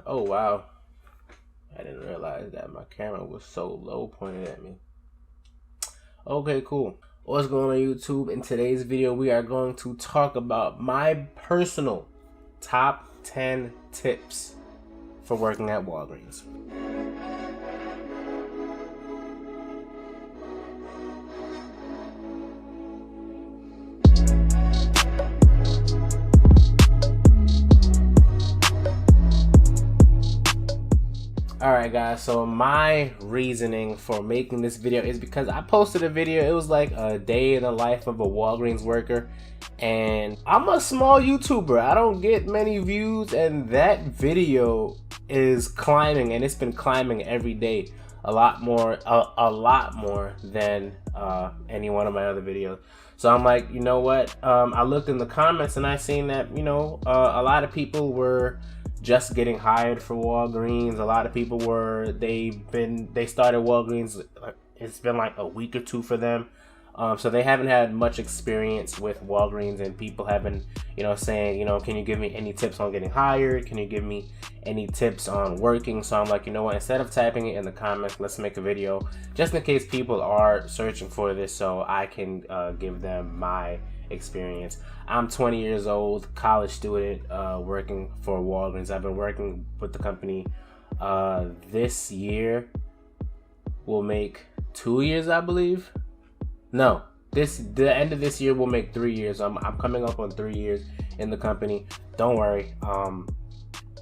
Oh wow, I didn't realize that my camera was so low pointed at me. Okay, cool. What's going on YouTube? In today's video, we are going to talk about my personal top 10 tips for working at Walgreens. Alright guys, so my reasoning for making this video is because I posted a video. It was like a day in the life of a Walgreens worker, and I'm a small YouTuber. I don't get many views, and that video is climbing, and it's been climbing every day, a lot more than any one of my other videos. So I'm like, you know what, I looked in the comments and I seen that, a lot of people were just getting hired for Walgreens. A lot of people were, they started Walgreens, it's been like a week or two for them. So they haven't had much experience with Walgreens, and people have been, saying, can you give me any tips on getting hired? Can you give me any tips on working? So I'm like, you know what, instead of typing it in the comments, let's make a video just in case people are searching for this, so I can give them my experience. I'm 20 years old, college student, working for Walgreens. I've been working with the company this year will make 2 years, I believe. No, the end of this year will make 3 years. I'm coming up on 3 years in the company. Don't worry.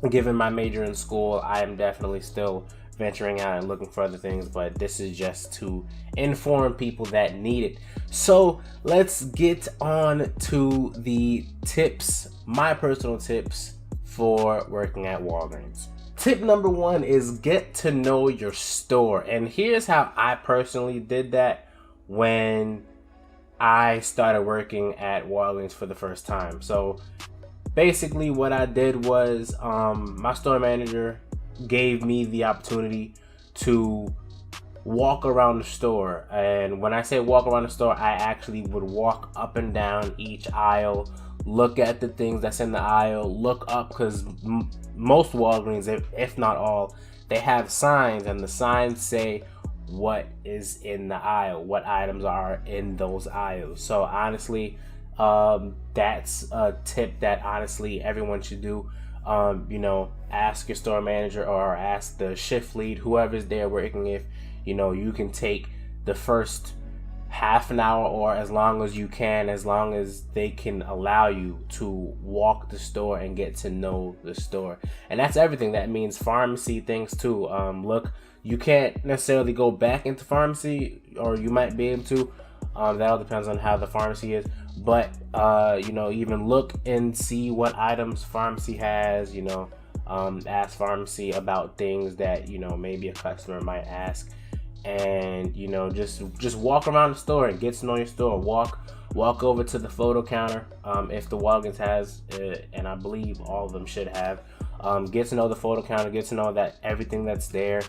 Given my major in school, I am definitely still venturing out and looking for other things, but this is just to inform people that need it. So let's get on to the tips, my personal tips for working at Walgreens. Tip number one is get to know your store. And here's how I personally did that when I started working at Walgreens for the first time. So basically what I did was, my store manager gave me the opportunity to walk around the store. And when I say walk around the store, I actually would walk up and down each aisle, look at the things that's in the aisle, look up, because most Walgreens, if not all, they have signs, and the signs say what is in the aisle, what items are in those aisles. So honestly, that's a tip that honestly everyone should do. Ask your store manager or ask the shift lead, whoever's there working, if you can take the first half an hour or as long as you can, as long as they can allow you to walk the store and get to know the store. And that's everything. That means pharmacy things too. Look, you can't necessarily go back into pharmacy, or you might be able to. That all depends on how the pharmacy is. But even look and see what items pharmacy has. Ask pharmacy about things that maybe a customer might ask, and just walk around the store and get to know your store. Walk over to the photo counter, if the Walgreens has, and I believe all of them should have. Get to know the photo counter, get to know that everything that's there,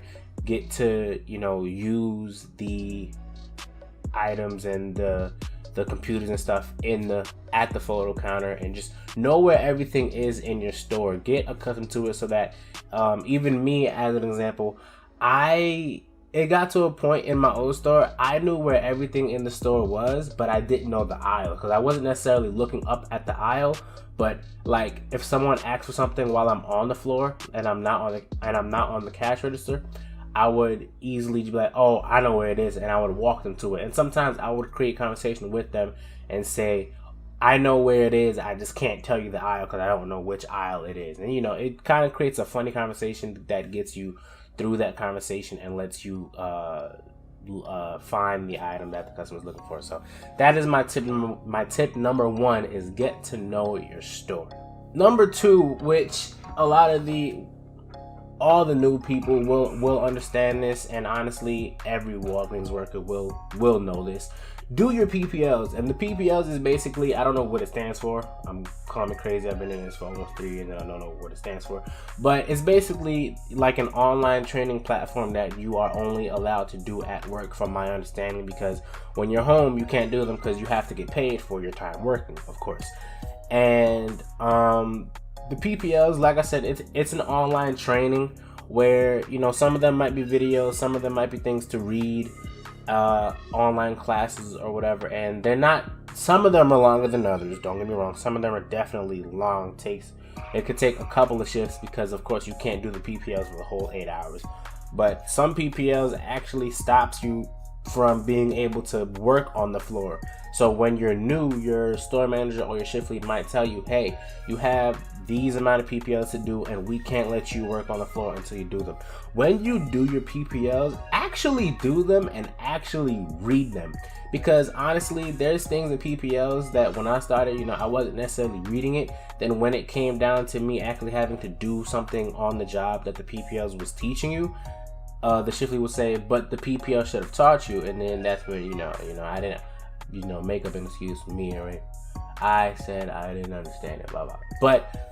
get to use the items and the computers and stuff at the photo counter, and just know where everything is in your store. Get accustomed to it, so that even me, as an example, it got to a point in my old store, I knew where everything in the store was, but I didn't know the aisle, because I wasn't necessarily looking up at the aisle. But like, if someone asks for something while I'm on the floor and I'm not on the cash register, I would easily be like, oh, I know where it is, and I would walk them to it. And sometimes I would create conversation with them and say, I know where it is, I just can't tell you the aisle because I don't know which aisle it is. And it kind of creates a funny conversation that gets you through that conversation and lets you find the item that the customer is looking for. So that is my tip. My tip number one is get to know your store. Number two, which all the new people will understand this, and honestly every Walgreens worker will know this. Do your PPLs. And the PPLs is basically, I don't know what it stands for. I'm calling me crazy. I've been in this for almost 3 years and I don't know what it stands for. But it's basically like an online training platform that you are only allowed to do at work, from my understanding, because when you're home you can't do them because you have to get paid for your time working, of course. And the PPLs, like I said, it's an online training where, you know, some of them might be videos, some of them might be things to read, online classes or whatever, and they're not, some of them are longer than others, don't get me wrong. Some of them are definitely long. It could take a couple of shifts because of course you can't do the PPLs for the whole 8 hours, but some PPLs actually stops you from being able to work on the floor. So when you're new, your store manager or your shift lead might tell you, hey, you have these amount of PPLs to do and we can't let you work on the floor until you do them. When you do your PPLs, actually do them and actually read them, because honestly there's things in PPLs that when I started, you know, I wasn't necessarily reading it. Then when it came down to me actually having to do something on the job that the PPLs was teaching you, the shift lead would say, but the PPL should have taught you. And then that's where, you know, I didn't, you know, make up an excuse for me, right? I said I didn't understand it, blah, blah. But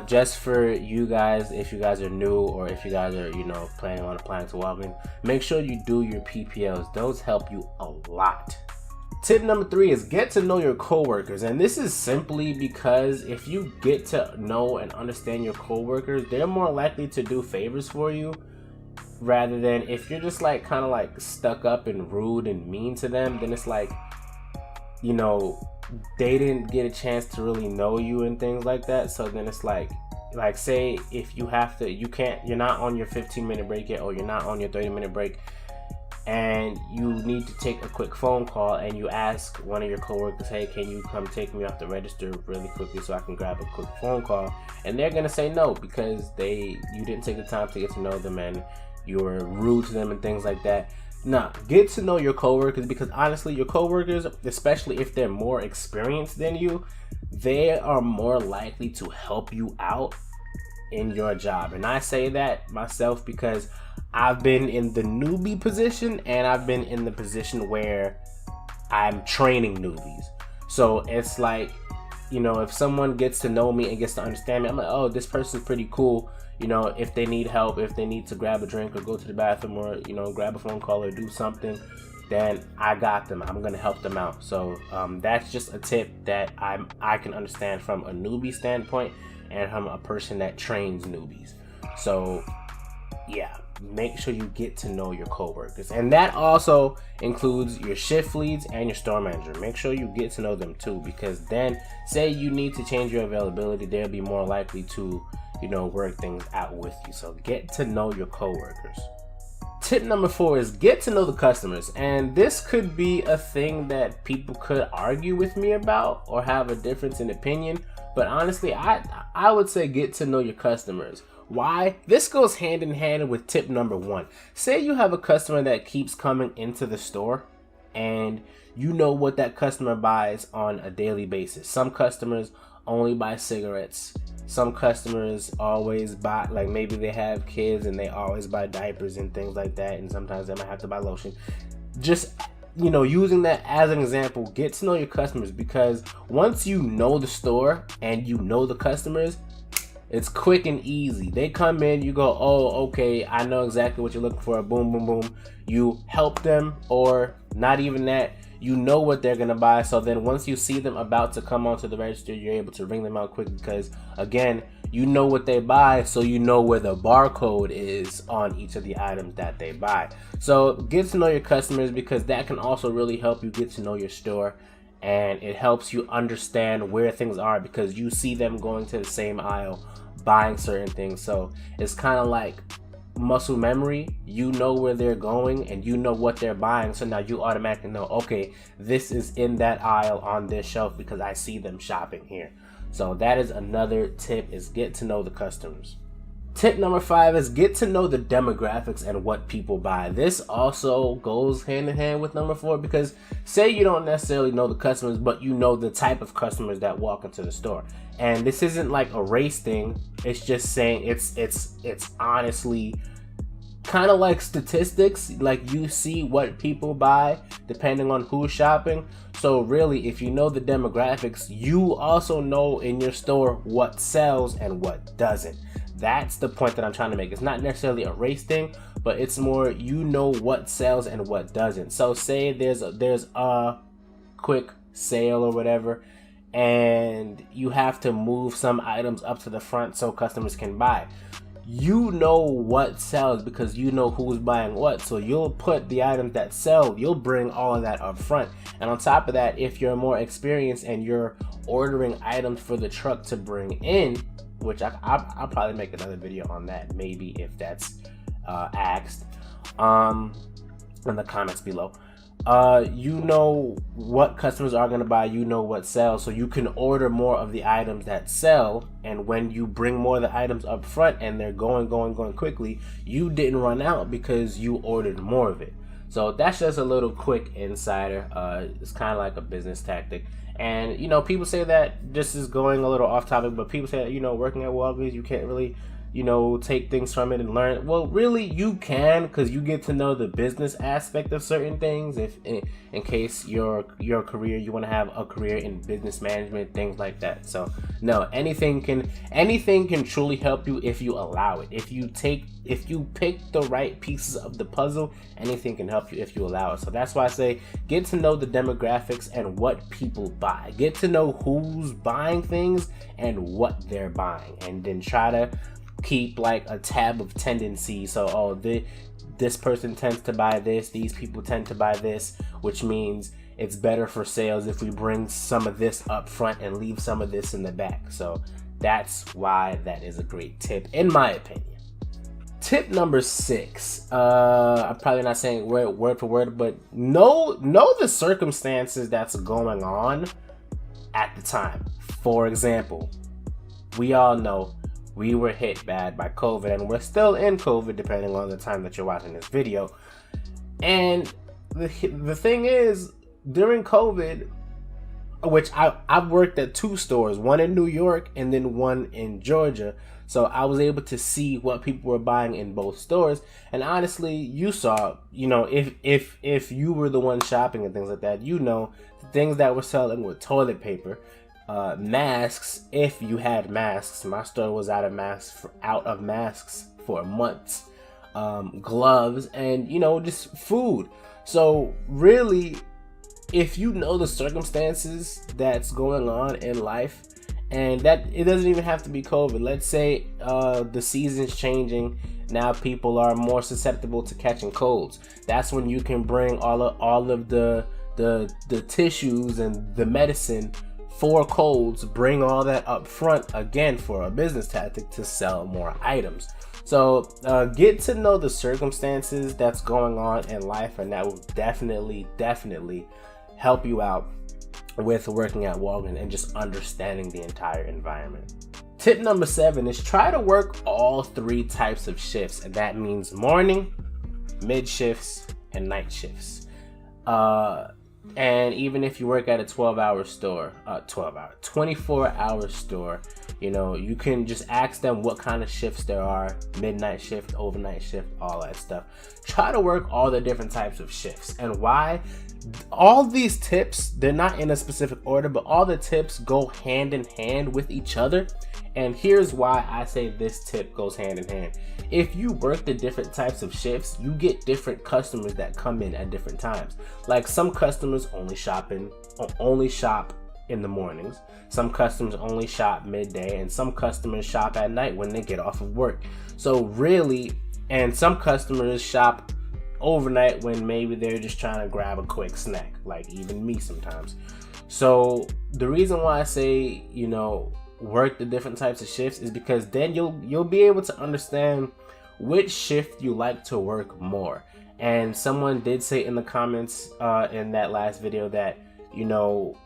just for you guys, if you guys are new or if you guys are, you know, planning on applying to Walgreens, make sure you do your PPLs. Those help you a lot. Tip number 3 is get to know your coworkers. And this is simply because if you get to know and understand your coworkers, they're more likely to do favors for you, rather than if you're just like kind of like stuck up and rude and mean to them, then it's like, you know, they didn't get a chance to really know you and things like that. So then it's like say if you have to, you're not on your 15-minute break yet, or you're not on your 30-minute break, and you need to take a quick phone call, and you ask one of your coworkers, hey, can you come take me off the register really quickly so I can grab a quick phone call? And they're gonna say no because you didn't take the time to get to know them and you were rude to them and things like that. Nah, get to know your coworkers, because honestly, your coworkers, especially if they're more experienced than you, they are more likely to help you out in your job. And I say that myself because I've been in the newbie position and I've been in the position where I'm training newbies. So it's like, you know, if someone gets to know me and gets to understand me, I'm like, oh, this person's pretty cool. You know, if they need help, if they need to grab a drink or go to the bathroom or, you know, grab a phone call or do something, then I got them. I'm going to help them out. So that's just a tip that I can understand from a newbie standpoint and from a person that trains newbies. So yeah, make sure you get to know your coworkers. And that also includes your shift leads and your store manager. Make sure you get to know them too, because then say you need to change your availability, they'll be more likely to, you know, work things out with you. So get to know your coworkers. Tip number 4 is get to know the customers. And this could be a thing that people could argue with me about or have a difference in opinion, but honestly, I would say get to know your customers. Why? This goes hand in hand with tip number 1. Say you have a customer that keeps coming into the store and you know what that customer buys on a daily basis. Some customers only buy cigarettes. Some customers always buy, like maybe they have kids and they always buy diapers and things like that, and sometimes they might have to buy lotion. Just, you know, using that as an example, get to know your customers, because once you know the store and you know the customers, it's quick and easy. They come in, you go, oh, okay, I know exactly what you're looking for. Boom, boom, boom. You help them, or not even that. You know what they're gonna buy. So then once you see them about to come onto the register, you're able to ring them out quick, because again, you know what they buy, so you know where the barcode is on each of the items that they buy. So get to know your customers, because that can also really help you get to know your store, and it helps you understand where things are, because you see them going to the same aisle buying certain things. So it's kind of like muscle memory. You know where they're going and you know what they're buying, so now you automatically know, okay, this is in that aisle on this shelf because I see them shopping here. So that is another tip, is get to know the customers. Tip number 5 is get to know the demographics and what people buy. This also goes hand in hand with number 4, because say you don't necessarily know the customers, but you know the type of customers that walk into the store. And this isn't like a race thing. It's just saying it's honestly kind of like statistics. Like you see what people buy depending on who's shopping. So really, if you know the demographics, you also know in your store what sells and what doesn't. That's the point that I'm trying to make. It's not necessarily a race thing, but it's more, you know what sells and what doesn't. So say there's a quick sale or whatever, and you have to move some items up to the front so customers can buy. You know what sells because you know who's buying what, so you'll put the items that sell, you'll bring all of that up front. And on top of that, if you're more experienced and you're ordering items for the truck to bring in, which I'll probably make another video on that, maybe, if that's asked in the comments below. You know what customers are going to buy, you know what sells, so you can order more of the items that sell. And when you bring more of the items up front and they're going quickly, you didn't run out because you ordered more of it. So that's just a little quick insider. It's kind of like a business tactic. And you know, people say that, this is going a little off topic, but people say that, you know, working at Walgreens, you can't really, you know, take things from it and learn. Well, really you can, because you get to know the business aspect of certain things. If in case your career, you want to have a career in business management, things like that. So no, anything can truly help you if you allow it. If you pick the right pieces of the puzzle, anything can help you if you allow it. So that's why I say, get to know the demographics and what people buy. Get to know who's buying things and what they're buying, and then try to keep like a tab of tendencies. So this person tends to buy this, these people tend to buy this, which means it's better for sales if we bring some of this up front and leave some of this in the back. So that's why that is a great tip, in my opinion. Tip number 6, I'm probably not saying word for word, but know the circumstances that's going on at the time. For example, we all know we were hit bad by COVID, and we're still in COVID depending on the time that you're watching this video. And the thing is, during COVID, which I've worked at 2 stores, one in New York and then one in Georgia, so I was able to see what people were buying in both stores. And honestly, you saw, you know, if you were the one shopping and things like that, you know, the things that were selling were toilet paper, masks, if you had masks. My store was out of masks for months. Gloves, and you know, just food. So really, if you know the circumstances that's going on in life, and that it doesn't even have to be COVID. Let's say the season's changing. Now people are more susceptible to catching colds. That's when you can bring all of the tissues and the medicine for colds, bring all that up front, again, for a business tactic to sell more items. So get to know the circumstances that's going on in life, and that will definitely help you out with working at Walgreens and just understanding the entire environment. Tip number 7 is try to work all 3 types of shifts, and that means morning, mid shifts, and night shifts. And even if you work at a 24-hour store, you know, you can just ask them what kind of shifts there are: midnight shift, overnight shift, all that stuff. Try to work all the different types of shifts. And why? All these tips, they're not in a specific order, but all the tips go hand in hand with each other. And here's why I say this tip goes hand in hand. If you work the different types of shifts, you get different customers that come in at different times. Like, some customers only shop in the mornings, some customers only shop midday, and some customers shop at night when they get off of work. So really, and some customers shop overnight when maybe they're just trying to grab a quick snack, like even me sometimes. So the reason why I say, you know, work the different types of shifts is because then you'll be able to understand which shift you like to work more. And someone did say in the comments in that last video that, you know,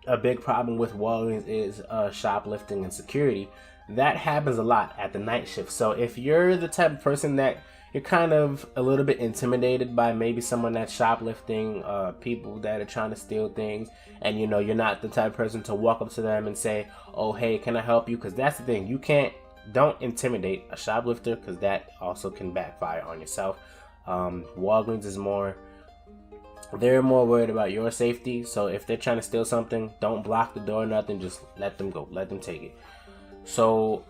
a big problem with Walgreens is shoplifting and security. That happens a lot at the night shift. So if you're the type of person that you're kind of a little bit intimidated by maybe someone that's shoplifting, people that are trying to steal things, and you know, you're not the type of person to walk up to them and say, oh, hey, can I help you? Because that's the thing, don't intimidate a shoplifter, because that also can backfire on yourself. Walgreens is they're more worried about your safety. So if they're trying to steal something, don't block the door or nothing, just let them go, let them take it. So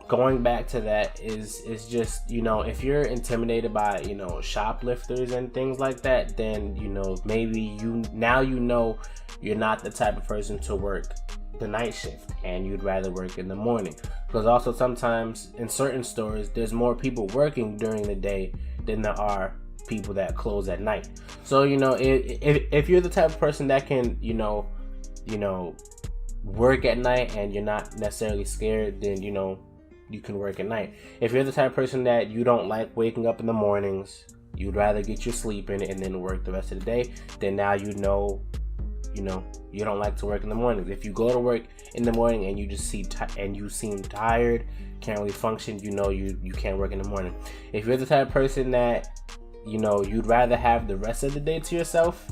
going back to that is just, you know, if you're intimidated by, you know, shoplifters and things like that, then, you know, maybe you know you're not the type of person to work the night shift and you'd rather work in the morning. Because also sometimes in certain stores there's more people working during the day than there are people that close at night. So, you know, if you're the type of person that can, you know, work at night and you're not necessarily scared, then, you know, you can work at night. If you're the type of person that you don't like waking up in the mornings, you'd rather get your sleep in and then work the rest of the day, then now you know you don't like to work in the mornings. If you go to work in the morning and you just you seem tired, can't really function, you know you can't work in the morning. If you're the type of person that, you know, you'd rather have the rest of the day to yourself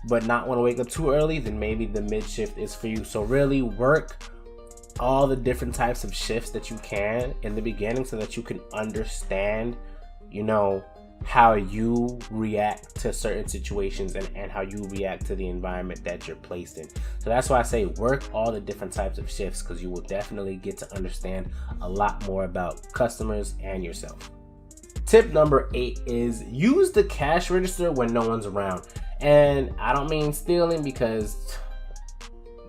but not want to wake up too early, then maybe the mid shift is for you. So really work all the different types of shifts that you can in the beginning so that you can understand, you know, how you react to certain situations and how you react to the environment that you're placed in. So that's why I say work all the different types of shifts, because you will definitely get to understand a lot more about customers and yourself. Tip number 8 is use the cash register when no one's around. And I don't mean stealing, because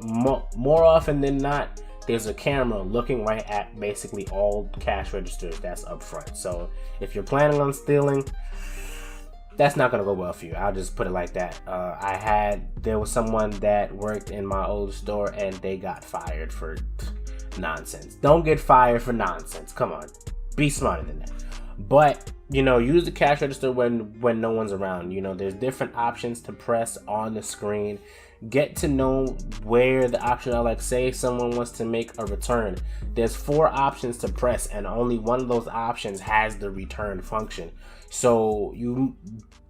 more often than not, there's a camera looking right at basically all cash registers that's up front. So if you're planning on stealing, that's not gonna go well for you. I'll just put it like that. There was someone that worked in my old store and they got fired for nonsense. Don't get fired for nonsense. Come on, be smarter than that. But, you know, use the cash register when no one's around. You know, there's different options to press on the screen. Get to know where the options are. Like, say someone wants to make a return, there's 4 options to press and only one of those options has the return function. So you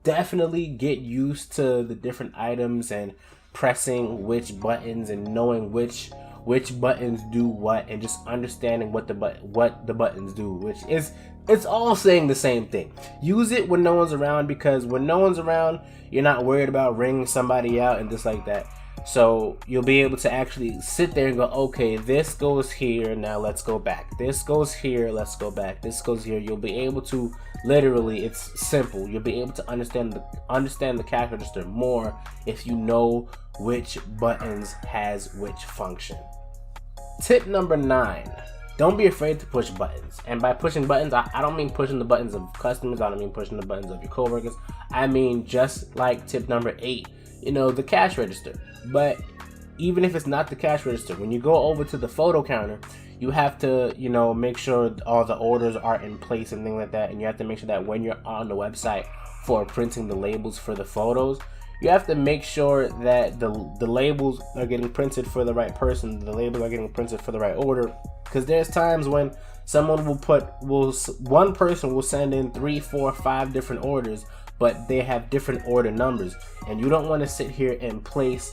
definitely get used to the different items and pressing which buttons and knowing which buttons do what, and just understanding what the buttons do, which is, it's all saying the same thing. Use it when no one's around, because when no one's around, you're not worried about ringing somebody out and just like that. So you'll be able to actually sit there and go, okay, this goes here, now let's go back. This goes here, let's go back. This goes here. You'll be able to literally, it's simple. You'll be able to understand the cash register more if you know which buttons has which function. Tip number 9. Don't be afraid to push buttons. And by pushing buttons, I don't mean pushing the buttons of customers. I don't mean pushing the buttons of your coworkers. I mean just like tip number 8, you know, the cash register. But even if it's not the cash register, when you go over to the photo counter, you have to, you know, make sure all the orders are in place and things like that. And you have to make sure that when you're on the website for printing the labels for the photos, you have to make sure that the labels are getting printed for the right person, the labels are getting printed for the right order. Because there's times when someone one person will send in 3, 4, 5 different orders, but they have different order numbers, and you don't want to sit here and place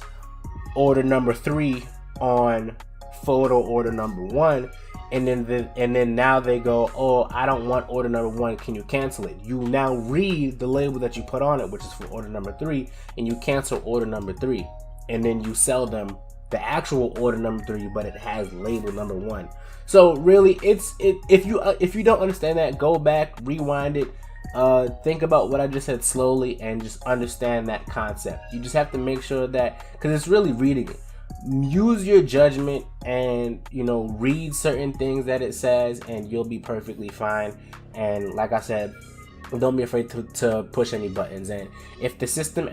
order number 3 on photo order number 1, and then now they go, oh, I don't want order number 1, can you cancel it? You now read the label that you put on it, which is for order number 3, and you cancel order number 3, and then you sell them the actual order number 3, but it has label number 1. So really, if you don't understand that, go back, rewind it, think about what I just said slowly, and just understand that concept. You just have to make sure that, because it's really reading it. Use your judgment and, you know, read certain things that it says, and you'll be perfectly fine. And like I said, don't be afraid to push any buttons. And if the system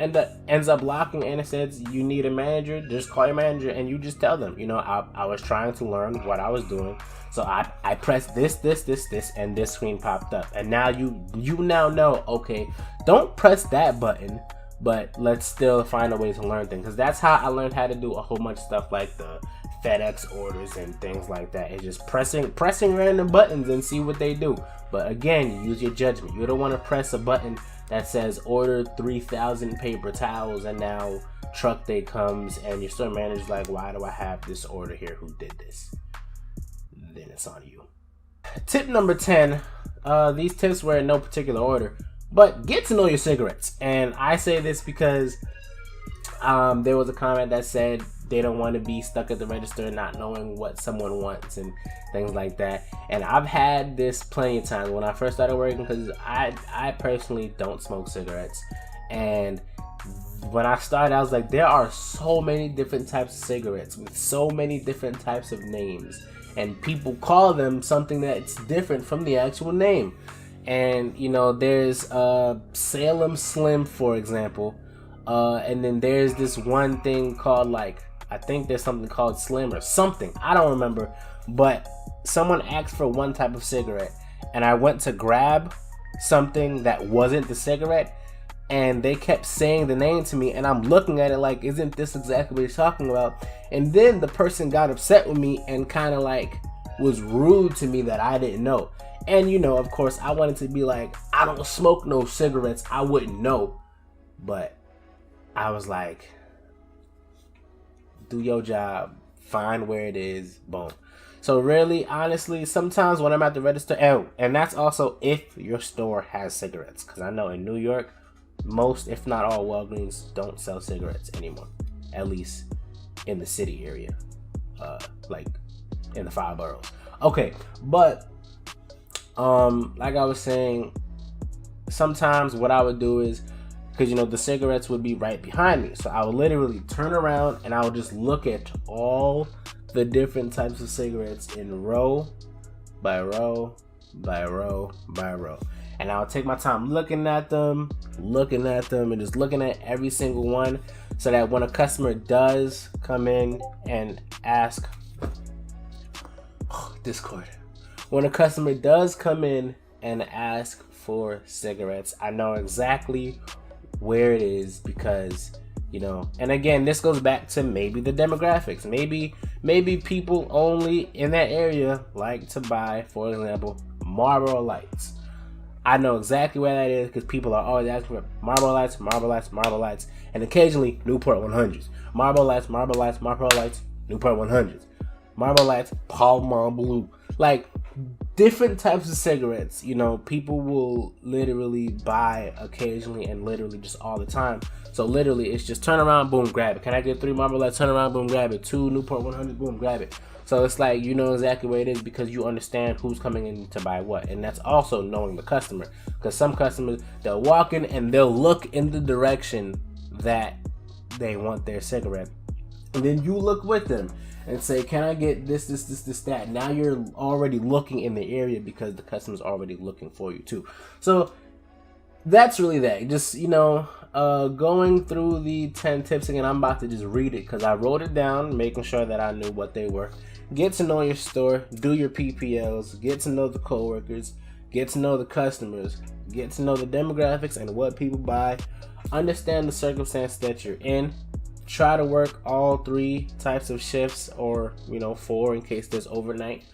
ends up locking and it says you need a manager, just call your manager and you just tell them, you know, I was trying to learn what I was doing, so I pressed this, and this screen popped up. And now you now know, okay, don't press that button, but let's still find a way to learn things. Because that's how I learned how to do a whole bunch of stuff like the FedEx orders and things like that. It's just pressing random buttons and see what they do. But again, use your judgment. You don't want to press a button that says order 3,000 paper towels, and now truck day comes and your store manager's like, why do I have this order here? Who did this? Then it's on you. Tip number 10. These tips were in no particular order, but get to know your cigarettes. And I say this because there was a comment that said they don't want to be stuck at the register not knowing what someone wants and things like that. And I've had this plenty of times when I first started working, because I personally don't smoke cigarettes. And when I started, I was like, there are so many different types of cigarettes with so many different types of names, and people call them something that's different from the actual name. And you know, there's Salem Slim, for example, and then there's this one thing called, like, I think there's something called Slim or something, I don't remember. But someone asked for one type of cigarette, and I went to grab something that wasn't the cigarette, and they kept saying the name to me, and I'm looking at it like, isn't this exactly what you're talking about? And then the person got upset with me and kind of like was rude to me that I didn't know. And you know, of course, I wanted to be like, I don't smoke no cigarettes, I wouldn't know. But I was like, do your job, find where it is, boom. So really, honestly, sometimes when I'm at the register, and that's also if your store has cigarettes, because I know in New York, most, if not all, Walgreens don't sell cigarettes anymore, at least in the city area, like in the 5 boroughs. Okay, but like I was saying, sometimes what I would do is, because you know, the cigarettes would be right behind me, so I would literally turn around and I would just look at all the different types of cigarettes in row by row by row by row. And I'll take my time looking at them, and just looking at every single one, so that when a customer does come in and ask, Discord, when a customer does come in and ask for cigarettes, I know exactly where it is, because you know, and again, this goes back to maybe the demographics. Maybe people only in that area like to buy, for example, Marlboro Lights. I know exactly where that is, because people are always asking for Marlboro Lights, Marlboro Lights, Marlboro Lights, and occasionally Newport 100s. Marlboro Lights, Marlboro Lights, Marlboro Lights, Newport 100s. Marlboro Lights, Palm Blue. Like, different types of cigarettes, you know, people will literally buy occasionally and literally just all the time. So literally, it's just turn around, boom, grab it. Can I get 3 Marlboro Lights? Turn around, boom, grab it. 2 Newport 100, boom, grab it. So it's like, you know exactly where it is, because you understand who's coming in to buy what. And that's also knowing the customer, because some customers, they'll walk in and they'll look in the direction that they want their cigarette, and then you look with them and say, can I get this, that? Now you're already looking in the area, because the customer's already looking for you too. So that's really that. Just, you know, going through the 10 tips again. I'm about to just read it because I wrote it down, making sure that I knew what they were. Get to know your store, do your PPLs, get to know the coworkers, get to know the customers, get to know the demographics and what people buy, understand the circumstance that you're in. Try to work all 3 types of shifts, or you know, 4 in case there's overnight.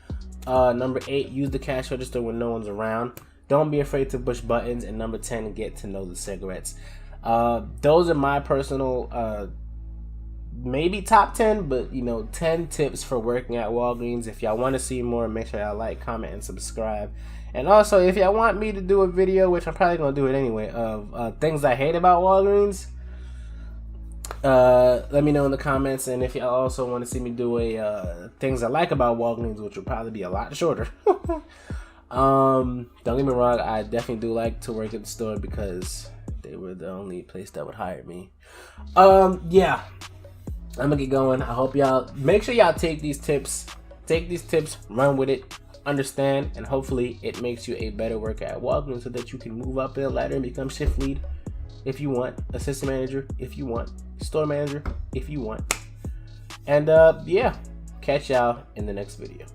Number 8, use the cash register when no one's around. Don't be afraid to push buttons. And number 10, get to know the cigarettes. Those are my personal maybe top 10, but you know, 10 tips for working at Walgreens. If y'all want to see more, make sure y'all like, comment, and subscribe. And also, if y'all want me to do a video, which I'm probably gonna do it anyway, of things I hate about Walgreens, let me know in the comments. And if y'all also want to see me do a things I like about Walgreens, which will probably be a lot shorter. Don't get me wrong, I definitely do like to work at the store, because they were the only place that would hire me. Yeah, I'm gonna get going. I hope y'all, make sure y'all take these tips, run with it, understand, and hopefully it makes you a better worker at Walgreens, so that you can move up the ladder and become shift lead if you want, assistant manager if you want, store manager if you want. And yeah, catch y'all in the next video.